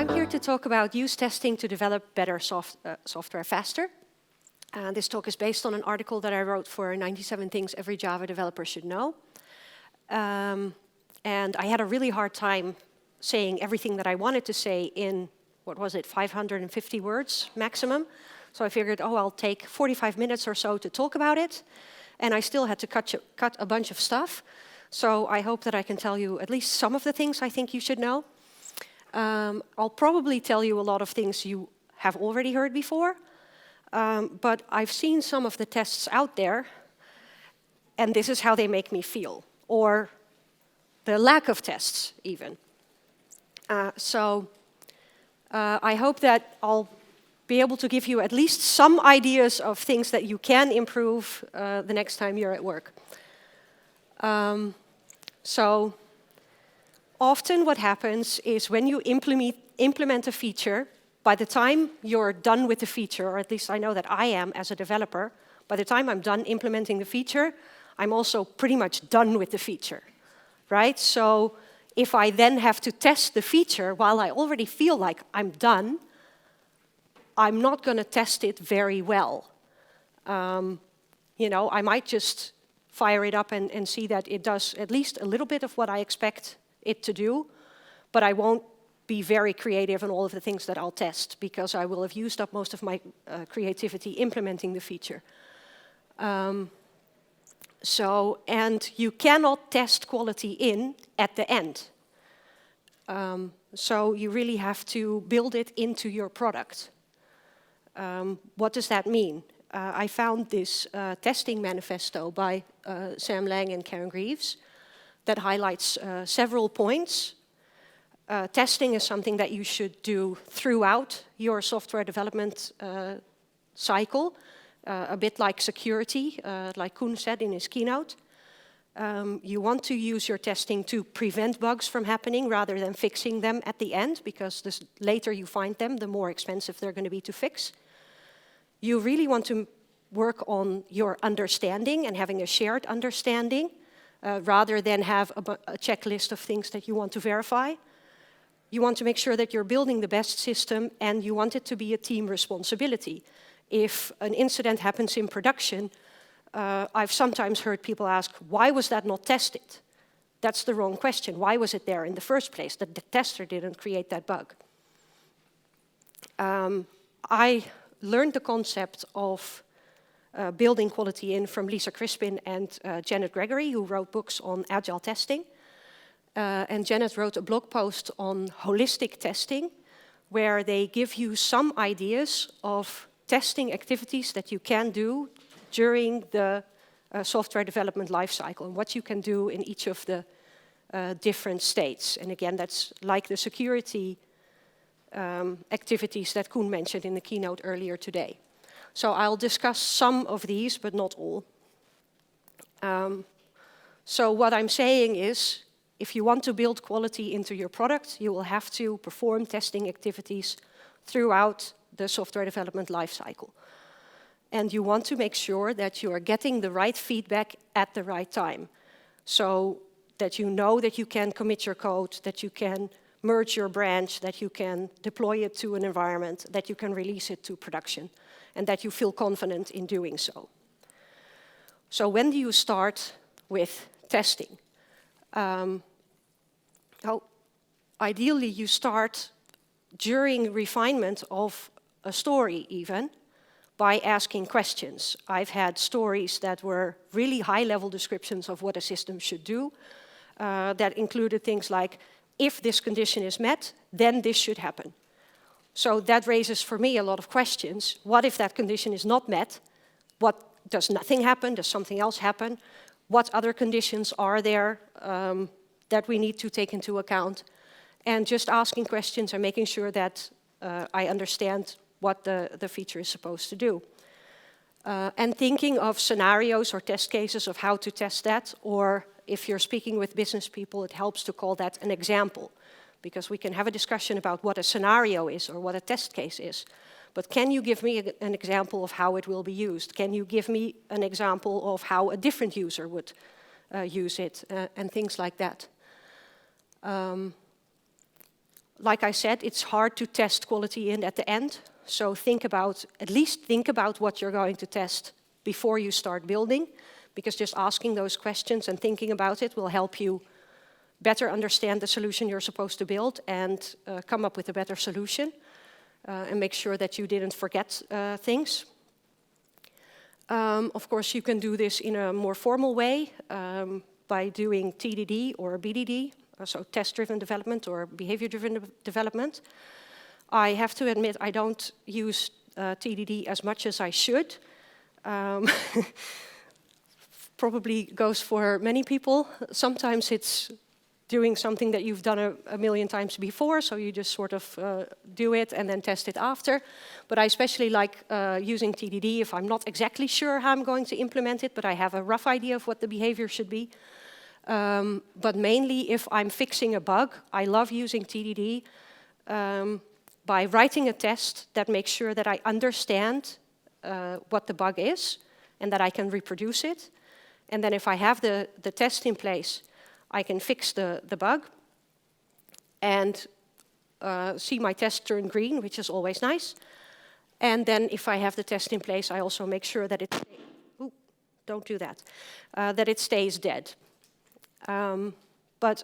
I'm here to talk about use testing to develop better software faster. This talk is based on an article that I wrote for 97 Things Every Java Developer Should Know. And I had a really hard time saying everything that I wanted to say in, 550 words maximum. So I figured, I'll take 45 minutes or so to talk about it. And I still had to cut a bunch of stuff. So I hope that I can tell you at least some of the things I think you should know. I'll probably tell you a lot of things you have already heard before. But I've seen some of the tests out there, and this is how they make me feel, or the lack of tests even. I hope that I'll be able to give you at least some ideas of things that you can improve the next time you're at work. So often what happens is when you implement a feature, by the time you're done with the feature, or at least I know that I am as a developer, by the time I'm done implementing the feature, I'm also pretty much done with the feature, right? So if I then have to test the feature while I already feel like I'm done, I'm not going to test it very well. I might just fire it up and see that it does at least a little bit of what I expect it to do, but I won't be very creative in all of the things that I'll test because I will have used up most of my creativity implementing the feature. And you cannot test quality in at the end. So you really have to build it into your product. What does that mean? I found this testing manifesto by Sam Lang and Karen Greaves that highlights several points. Testing is something that you should do throughout your software development cycle, a bit like security, like Koen said in his keynote. You want to use your testing to prevent bugs from happening rather than fixing them at the end, because the later you find them, the more expensive they're going to be to fix. You really want to work on your understanding and having a shared understanding rather than have a checklist of things that you want to verify. You want to make sure that you're building the best system, and you want it to be a team responsibility. If an incident happens in production, I've sometimes heard people ask, why was that not tested? That's the wrong question. Why was it there in the first place? The tester didn't create that bug. I learned the concept of building quality in from Lisa Crispin and Janet Gregory, who wrote books on agile testing. And Janet wrote a blog post on holistic testing, where they give you some ideas of testing activities that you can do during the software development lifecycle, and what you can do in each of the different states. And again, that's like the security activities that Koen mentioned in the keynote earlier today. So I'll discuss some of these, but not all. So what I'm saying is, if you want to build quality into your product, you will have to perform testing activities throughout the software development lifecycle. And you want to make sure that you are getting the right feedback at the right time. So that you know that you can commit your code, that you can merge your branch, that you can deploy it to an environment, that you can release it to production, and that you feel confident in doing so. So when do you start with testing? Ideally, you start during refinement of a story even, by asking questions. I've had stories that were really high-level descriptions of what a system should do, that included things like, if this condition is met, then this should happen. So that raises for me a lot of questions. What if that condition is not met? What, does nothing happen? Does something else happen? What other conditions are there that we need to take into account? And just asking questions and making sure that I understand what the feature is supposed to do. And thinking of scenarios or test cases of how to test that, or if you're speaking with business people, it helps to call that an example, because we can have a discussion about what a scenario is or what a test case is. But can you give me an example of how it will be used? Can you give me an example of how a different user would use it, and things like that? Like I said, it's hard to test quality in at the end. So at least think about what you're going to test before you start building, because just asking those questions and thinking about it will help you better understand the solution you're supposed to build and come up with a better solution and make sure that you didn't forget things. Of course, you can do this in a more formal way by doing TDD or BDD, so test-driven development or behavior-driven development. I have to admit I don't use TDD as much as I should. Probably goes for many people. Sometimes it's doing something that you've done a million times before, so you just sort of do it and then test it after. But I especially like using TDD if I'm not exactly sure how I'm going to implement it, but I have a rough idea of what the behavior should be. But mainly if I'm fixing a bug, I love using TDD by writing a test that makes sure that I understand what the bug is and that I can reproduce it. And then if I have the test in place, I can fix the bug and see my test turn green, which is always nice. And then if I have the test in place, I also make sure that it, don't do that, that it stays dead. But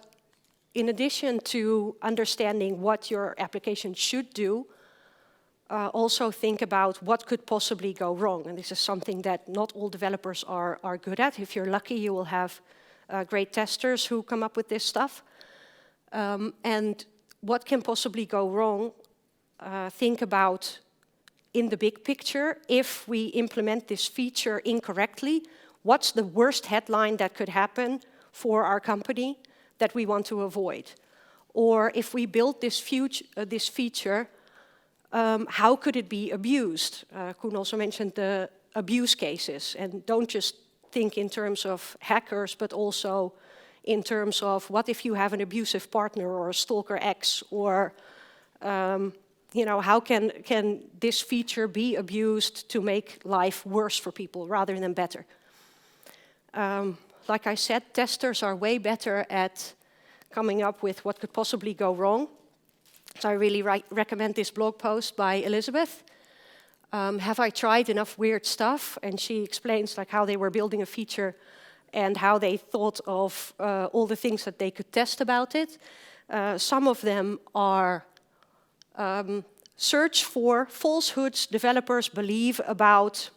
in addition to understanding what your application should do, also think about what could possibly go wrong. And this is something that not all developers are good at. If you're lucky, you will have great testers who come up with this stuff. And what can possibly go wrong, think about in the big picture, if we implement this feature incorrectly, what's the worst headline that could happen for our company that we want to avoid? Or if we build this feature, how could it be abused? Koen also mentioned the abuse cases, and don't just think in terms of hackers, but also in terms of what if you have an abusive partner or a stalker X, or how can this feature be abused to make life worse for people rather than better? Like I said, testers are way better at coming up with what could possibly go wrong. So I really recommend this blog post by Elizabeth. Have I tried enough weird stuff? And she explains like how they were building a feature and how they thought of all the things that they could test about it. Some of them are search for falsehoods developers believe about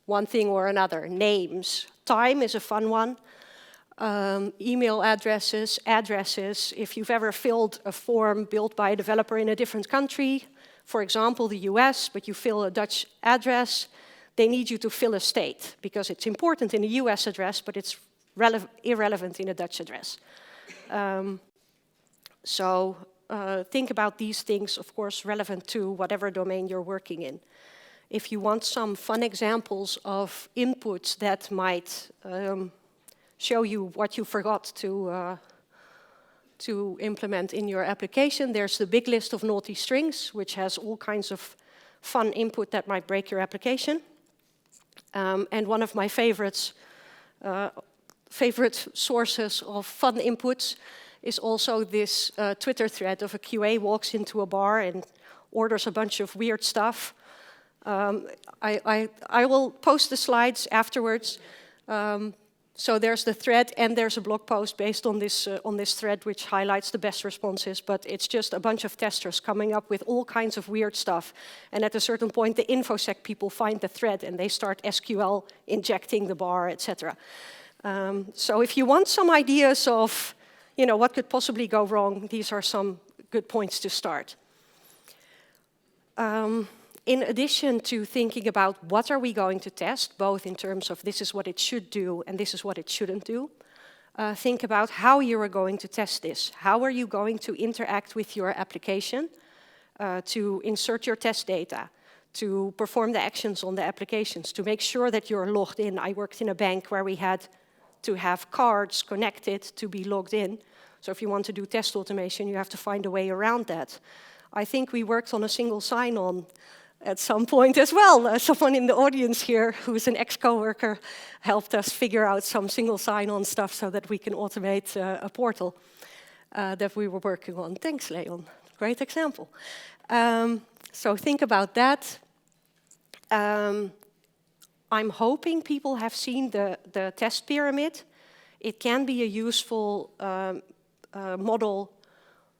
one thing or another. Names. Time is a fun one. Email addresses, if you've ever filled a form built by a developer in a different country, for example, the US, but you fill a Dutch address, they need you to fill a state, because it's important in a US address, but it's irrelevant in a Dutch address. So think about these things, of course, relevant to whatever domain you're working in. If you want some fun examples of inputs that might show you what you forgot to implement in your application, there's the big list of naughty strings, which has all kinds of fun input that might break your application. And one of my favorite sources of fun inputs is also this Twitter thread of a QA walks into a bar and orders a bunch of weird stuff. I will post the slides afterwards. So there's the thread, and there's a blog post based on this thread, which highlights the best responses. But it's just a bunch of testers coming up with all kinds of weird stuff. And at a certain point, the InfoSec people find the thread, and they start SQL injecting the bar, etc. So if you want some ideas of, what could possibly go wrong, these are some good points to start. In addition to thinking about what are we going to test, both in terms of this is what it should do and this is what it shouldn't do, think about how you are going to test this. How are you going to interact with your application to insert your test data, to perform the actions on the applications, to make sure that you're logged in. I worked in a bank where we had to have cards connected to be logged in. So if you want to do test automation, you have to find a way around that. I think we worked on a single sign-on at some point as well. Someone in the audience here who's an ex-coworker helped us figure out some single sign-on stuff so that we can automate a portal. that we were working on. Thanks, Leon. Great example. So think about that. I'm hoping people have seen the test pyramid. It can be a useful model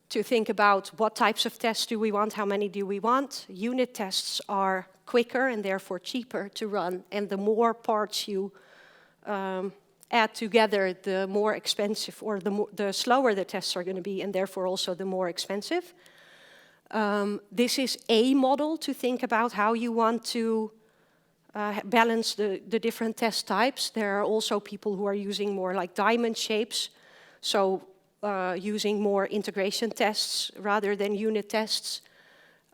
to think about what types of tests do we want, how many do we want. Unit tests are quicker and therefore cheaper to run, and the more parts you add together, the more expensive, or the slower the tests are going to be, and therefore also the more expensive. This is a model to think about how you want to balance the different test types. There are also people who are using more like diamond shapes, so using more integration tests rather than unit tests.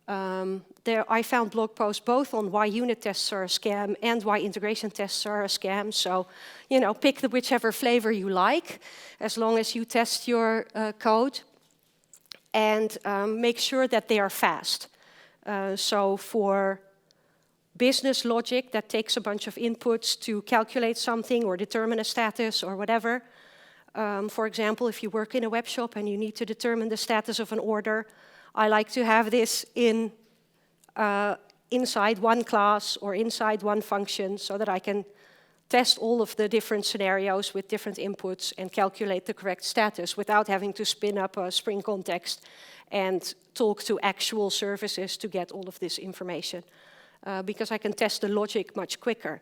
I found blog posts both on why unit tests are a scam and why integration tests are a scam. So, pick whichever flavor you like, as long as you test your code. And make sure that they are fast. So for business logic that takes a bunch of inputs to calculate something or determine a status or whatever. For example, if you work in a web shop and you need to determine the status of an order, I like to have this inside one class or inside one function so that I can test all of the different scenarios with different inputs and calculate the correct status without having to spin up a Spring context and talk to actual services to get all of this information. Because I can test the logic much quicker.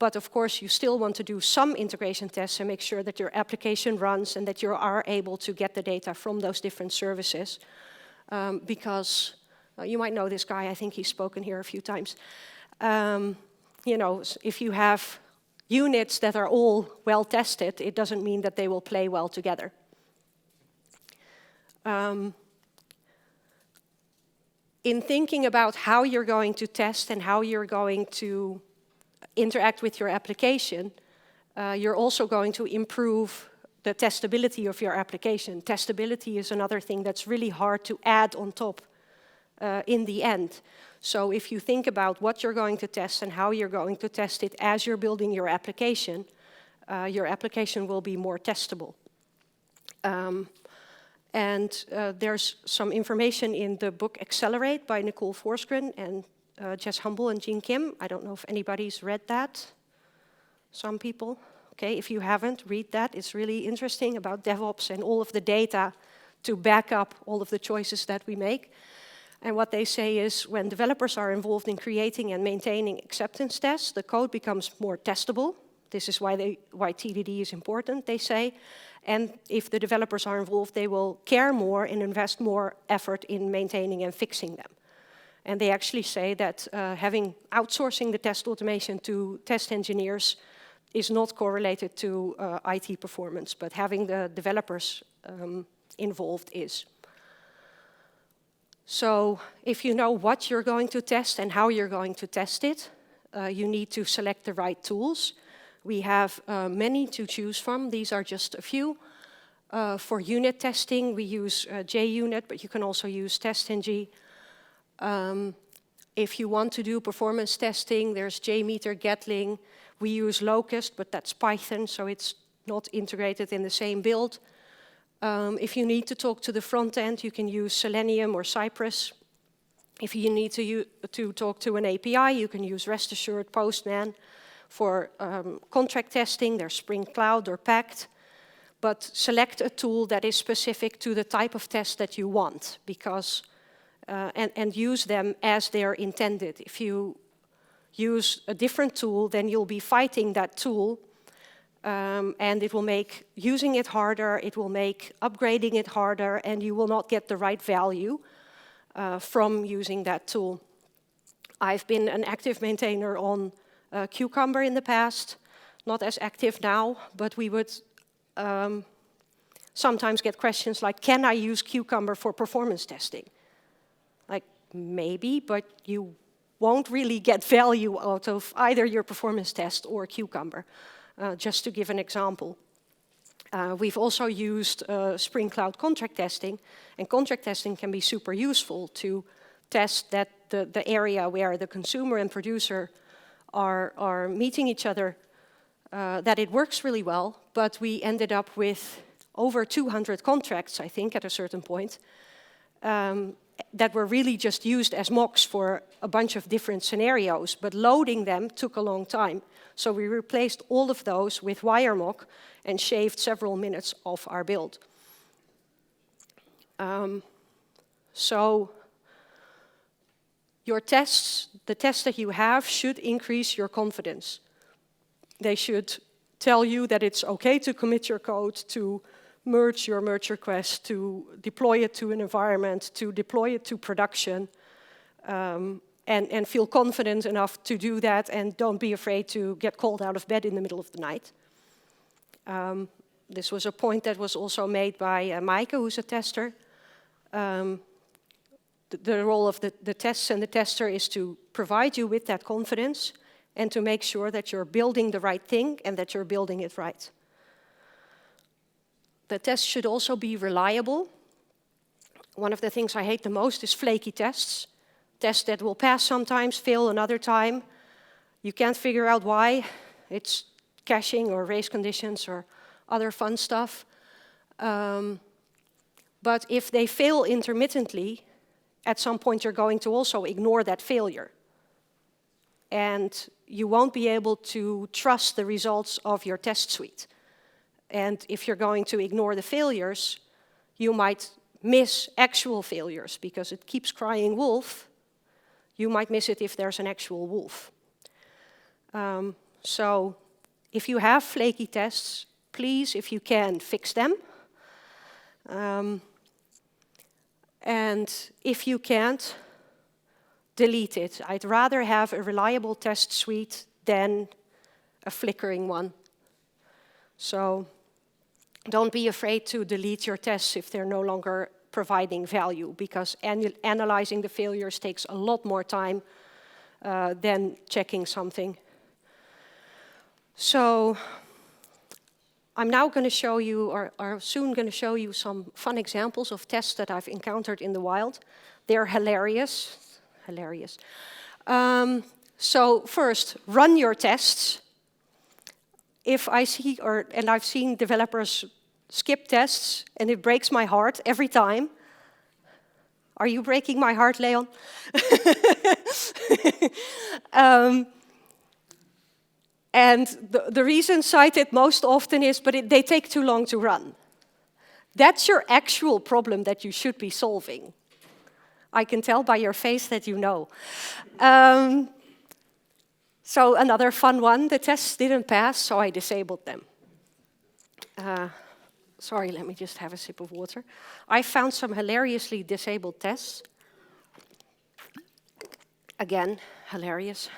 But of course, you still want to do some integration tests and make sure that your application runs and that you are able to get the data from those different services. Because you might know this guy, I think he's spoken here a few times. If you have units that are all well tested, it doesn't mean that they will play well together. In thinking about how you're going to test and how you're going to interact with your application, you're also going to improve the testability of your application. Testability is another thing that's really hard to add on top in the end. So if you think about what you're going to test and how you're going to test it as you're building your application will be more testable. There's some information in the book Accelerate by Nicole Forsgren and Jess Humble and Jean Kim. I don't know if anybody's read that. Some people. Okay, if you haven't, read that. It's really interesting about DevOps and all of the data to back up all of the choices that we make. And what they say is when developers are involved in creating and maintaining acceptance tests, the code becomes more testable. This is why TDD is important, they say. And if the developers are involved, they will care more and invest more effort in maintaining and fixing them. And they actually say that outsourcing the test automation to test engineers is not correlated to IT performance, but having the developers involved is. So if you know what you're going to test and how you're going to test it, you need to select the right tools. We have many to choose from. These are just a few. For unit testing, we use JUnit, but you can also use TestNG. If you want to do performance testing, there's JMeter, Gatling. We use Locust, but that's Python, so it's not integrated in the same build. If you need to talk to the front end, you can use Selenium or Cypress. If you need to talk to an API, you can use Rest Assured, Postman. For contract testing, there's Spring Cloud or Pact. But select a tool that is specific to the type of test that you want, because and use them as they're intended. If you use a different tool, then you'll be fighting that tool, and it will make using it harder, it will make upgrading it harder, and you will not get the right value from using that tool. I've been an active maintainer on Cucumber in the past, not as active now, but we would sometimes get questions like, can I use Cucumber for performance testing? Like, maybe, but you won't really get value out of either your performance test or Cucumber, just to give an example. We've also used Spring Cloud contract testing, and contract testing can be super useful to test that the area where the consumer and producer are meeting each other, that it works really well, but we ended up with over 200 contracts, I think, at a certain point, that were really just used as mocks for a bunch of different scenarios, but loading them took a long time. So we replaced all of those with WireMock and shaved several minutes off our build. So your tests, the tests that you have, should increase your confidence. They should tell you that it's okay to commit your code, to merge your merge request, to deploy it to an environment, to deploy it to production, and feel confident enough to do that, and don't be afraid to get called out of bed in the middle of the night. This was a point that was also made by Maaike, who's a tester. The role of the tests and the tester is to provide you with that confidence and to make sure that you're building the right thing and that you're building it right. The test should also be reliable. One of the things I hate the most is flaky tests. Tests that will pass sometimes, fail another time. You can't figure out why. It's caching or race conditions or other fun stuff. But if they fail intermittently, at some point you're going to also ignore that failure. And you won't be able to trust the results of your test suite. And if you're going to ignore the failures, you might miss actual failures because it keeps crying wolf. You might miss it if there's an actual wolf. So if you have flaky tests, please, if you can, fix them. And if you can't, delete it. I'd rather have a reliable test suite than a flickering one. So don't be afraid to delete your tests if they're no longer providing value, because analyzing the failures takes a lot more time than checking something. So I'm now going to show you, or soon going to show you, some fun examples of tests that I've encountered in the wild. They're hilarious. So first, run your tests. If I see, and I've seen developers skip tests, and it breaks my heart every time. Are you breaking my heart, Leon? And the reason cited most often is, but they take too long to run. That's your actual problem that you should be solving. I can tell by your face that you know. So another fun one, the tests didn't pass, so I disabled them. Sorry, let me just have a sip of water. I found some hilariously disabled tests. Again, hilarious.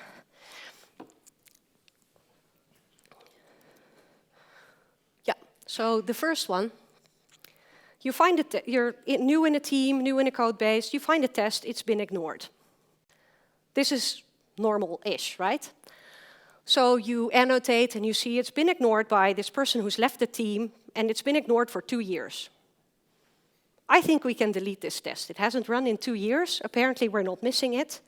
Yeah, so the first one, you find it, you're new in a team, new in a code base, you find a test, it's been ignored. This is normal-ish, right? So you annotate and you see it's been ignored by this person who's left the team, and it's been ignored for 2 years. I think we can delete this test. It hasn't run in 2 years. Apparently we're not missing it.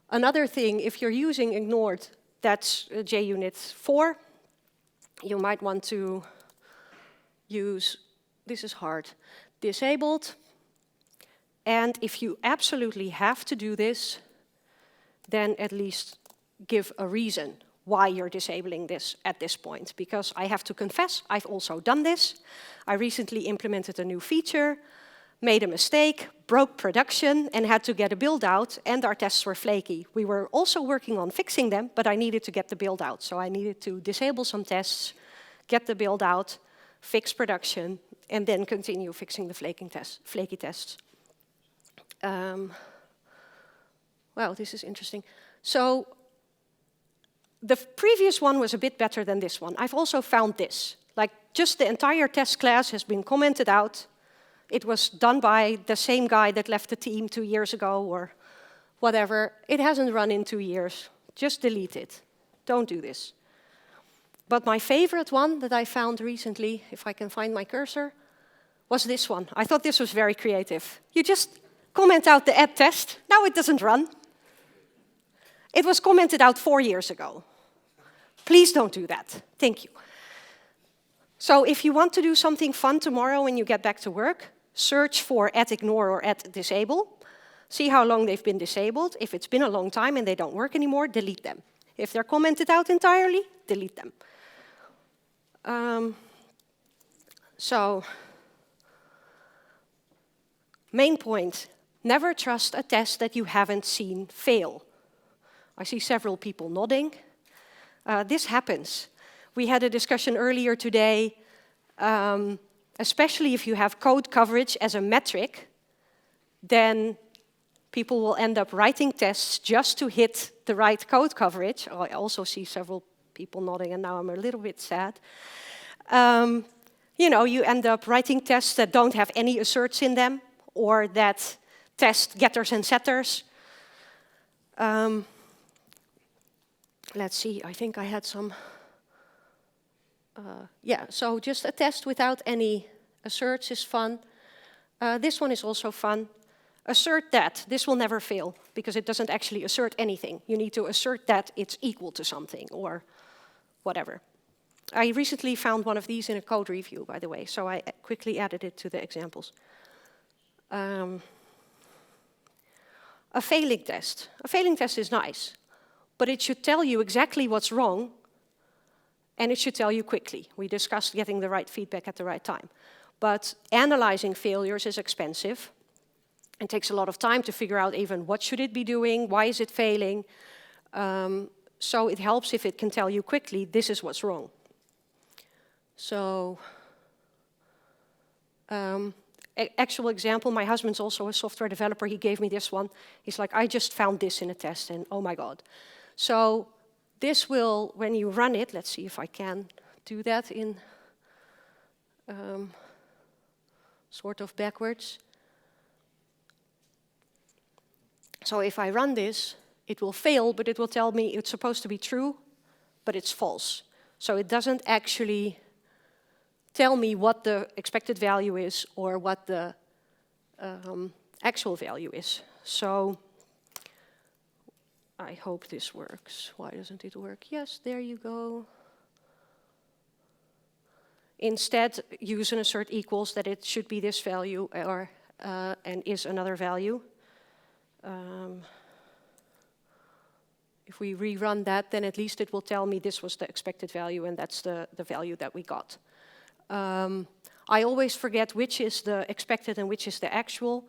Another thing, if you're using ignored, that's JUnit 4, you might want to use, this is hard, disabled. And if you absolutely have to do this, then at least give a reason why you're disabling this at this point. Because I have to confess, I've also done this. I recently implemented a new feature, made a mistake, broke production, and had to get a build out, and our tests were flaky. We were also working on fixing them, but I needed to get the build out. So I needed to disable some tests, get the build out, fix production, and then continue fixing the flaky tests. Well, this is interesting. So the previous one was a bit better than this one. I've also found this. Like, just the entire test class has been commented out. It was done by the same guy that left the team 2 years ago or whatever. It hasn't run in 2 years. Just delete it. Don't do this. But my favorite one that I found recently, if I can find my cursor, was this one. I thought this was very creative. You just comment out the add test. Now it doesn't run. It was commented out 4 years ago. Please don't do that. Thank you. So if you want to do something fun tomorrow when you get back to work, search for @ignore or @disable. See how long they've been disabled. If it's been a long time and they don't work anymore, delete them. If they're commented out entirely, delete them. So, main point, never trust a test that you haven't seen fail. I see several people nodding. This happens. We had a discussion earlier today, especially if you have code coverage as a metric, then people will end up writing tests just to hit the right code coverage. Oh, I also see several people nodding, and now I'm a little bit sad. You end up writing tests that don't have any asserts in them, or that test getters and setters. Let's see, I think I had some... so just a test without any asserts is fun. This one is also fun. Assert that. This will never fail, because it doesn't actually assert anything. You need to assert that it's equal to something, or whatever. I recently found one of these in a code review, by the way, so I quickly added it to the examples. A failing test. A failing test is nice, but it should tell you exactly what's wrong, and it should tell you quickly. We discussed getting the right feedback at the right time. But analyzing failures is expensive. It takes a lot of time to figure out even what should it be doing, why is it failing. So it helps if it can tell you quickly, this is what's wrong. So, actual example, my husband's also a software developer. He gave me this one. He's like, I just found this in a test, and oh my God. So this will, when you run it, let's see if I can do that in sort of backwards. So if I run this, it will fail, but it will tell me it's supposed to be true, but it's false. So it doesn't actually tell me what the expected value is or what the actual value is. So I hope this works. Why doesn't it work? Yes, there you go. Instead, use an assert equals that it should be this value or and is another value. If we rerun that, then at least it will tell me this was the expected value and that's the value that we got. I always forget which is the expected and which is the actual.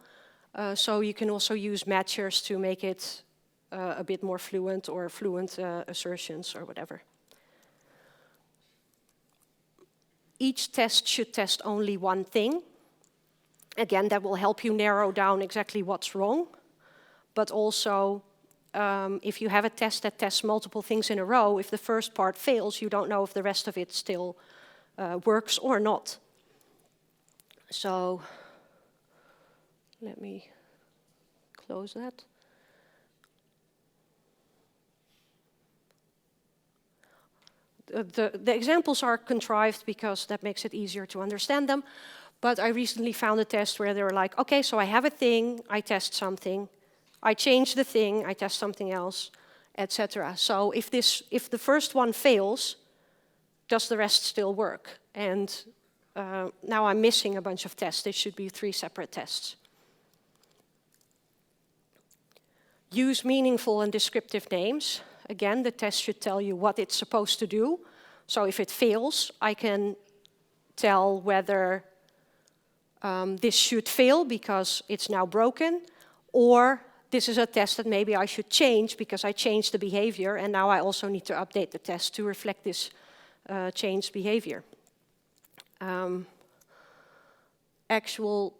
So you can also use matchers to make it a bit more fluent, or fluent assertions or whatever. Each test should test only one thing. Again, that will help you narrow down exactly what's wrong. But also, if you have a test that tests multiple things in a row, if the first part fails, you don't know if the rest of it still works or not. So, let me close that. The examples are contrived because that makes it easier to understand them. But I recently found a test where they were like, okay, so I have a thing, I test something. I change the thing, I test something else, etc. So if the first one fails, does the rest still work? And now I'm missing a bunch of tests. They should be 3 separate tests. Use meaningful and descriptive names. Again, the test should tell you what it's supposed to do. So if it fails, I can tell whether this should fail because it's now broken, or this is a test that maybe I should change because I changed the behavior, and now I also need to update the test to reflect this changed behavior. Actual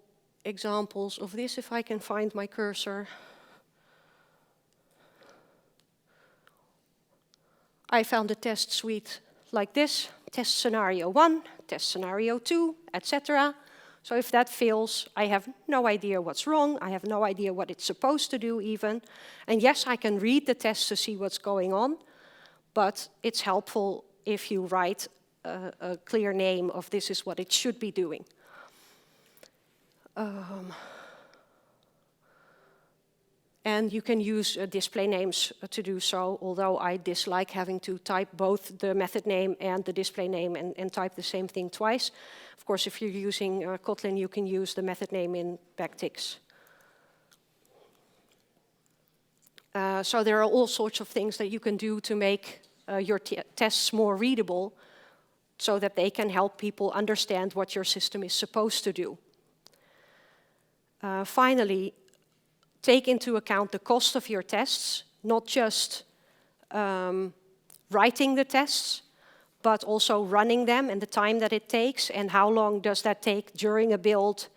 examples of this, if I can find my cursor. I found a test suite like this: test scenario 1, test scenario 2, etc. So if that fails, I have no idea what's wrong. I have no idea what it's supposed to do even. And yes, I can read the test to see what's going on, but it's helpful if you write a clear name of this is what it should be doing. And you can use display names to do so, although I dislike having to type both the method name and the display name and type the same thing twice. Of course, if you're using Kotlin, you can use the method name in backticks. So there are all sorts of things that you can do to make your tests more readable so that they can help people understand what your system is supposed to do. Finally, take into account the cost of your tests, not just writing the tests, but also running them and the time that it takes, and how long does that take during a build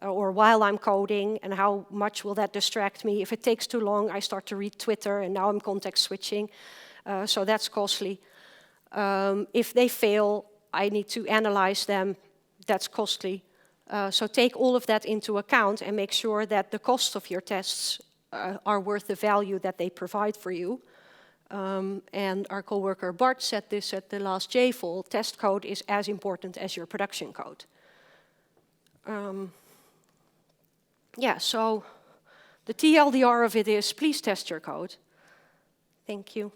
or while I'm coding, and how much will that distract me. If it takes too long, I start to read Twitter, and now I'm context switching, so that's costly. If they fail, I need to analyze them, that's costly. So take all of that into account and make sure that the cost of your tests are worth the value that they provide for you. And our coworker Bart said this at the last JFall, test code is as important as your production code. Yeah, so the TLDR of it is, please test your code. Thank you.